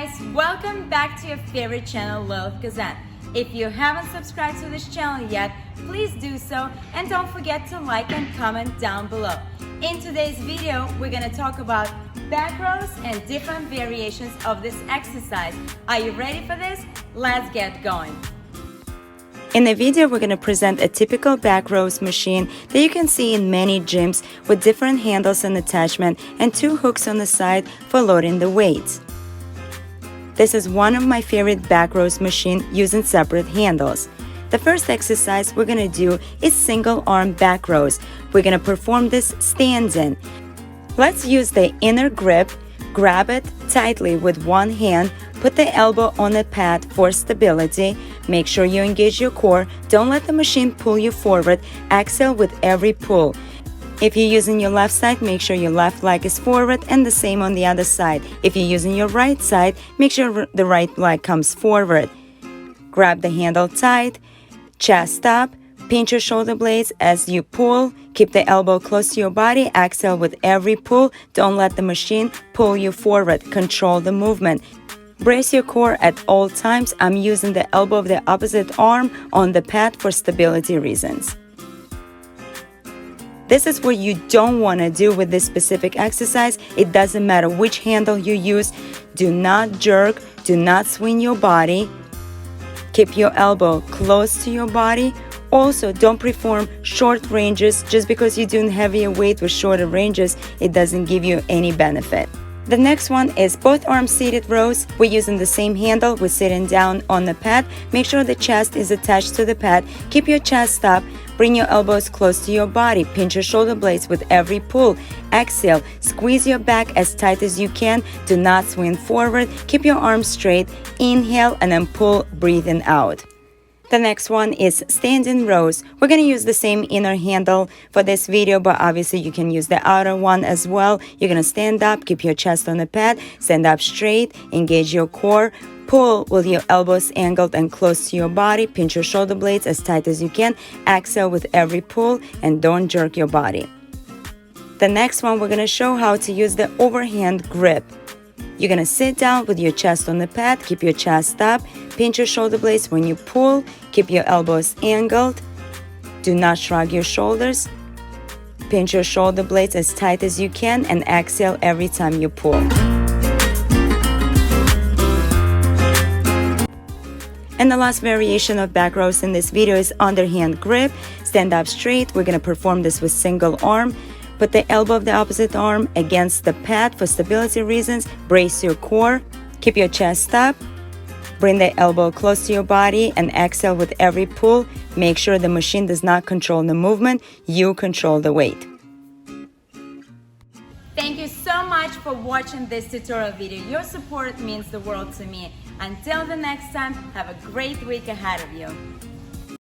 guys, welcome back to your favorite channel, Lilith Gazette. If you haven't subscribed to this channel yet, please do so, and don't forget to like and comment down below. In today's video, we're gonna talk about back rows and different variations of this exercise. Are you ready for this? Let's get going. In the video, we're going to present a typical back rows machine that you can see in many gyms with different handles and attachment and 2 hooks on the side for loading the weights. This is one of my favorite back rows machine using separate handles. The first exercise we're going to do is single arm back rows. We're going to perform this standing. Let's use the inner grip, grab it tightly with one hand, put the elbow on the pad for stability. Make sure you engage your core. Don't let the machine pull you forward. Exhale with every pull. If you're using your left side, make sure your left leg is forward and the same on the other side. If you're using your right side, make sure the right leg comes forward. Grab the handle tight, chest up, pinch your shoulder blades as you pull. Keep the elbow close to your body. Exhale with every pull. Don't let the machine pull you forward. Control the movement. Brace your core at all times. I'm using the elbow of the opposite arm on the pad for stability reasons. This is what you don't want to do with this specific exercise. It doesn't matter which handle you use. Do not jerk. Do not swing your body. Keep your elbow close to your body. Also, don't perform short ranges. Just because you're doing heavier weight with shorter ranges, it doesn't give you any benefit. The next one is both arm seated rows. We're using the same handle. We're sitting down on the pad. Make sure the chest is attached to the pad. Keep your chest up. Bring your elbows close to your body. Pinch your shoulder blades with every pull. Exhale. Squeeze your back as tight as you can. Do not swing forward. Keep your arms straight. Inhale and then pull, breathing out. The next one is standing rows. We're going to use the same inner handle for this video, but obviously you can use the outer one as well. You're going to stand up, keep your chest on the pad, stand up straight, engage your core, pull with your elbows angled and close to your body, pinch your shoulder blades as tight as you can, exhale with every pull, and don't jerk your body. The next one, we're going to show how to use the overhand grip. You're going to sit down with your chest on the pad, keep your chest up, pinch your shoulder blades when you pull, keep your elbows angled, do not shrug your shoulders, pinch your shoulder blades as tight as you can, and exhale every time you pull. And the last variation of back rows in this video is underhand grip. Stand up straight. We're going to perform this with single arm. Put the elbow of the opposite arm against the pad for stability reasons. Brace your core. Keep your chest up. Bring the elbow close to your body and exhale with every pull. Make sure the machine does not control the movement. You control the weight. Thank you so much for watching this tutorial video. Your support means the world to me. Until the next time, have a great week ahead of you.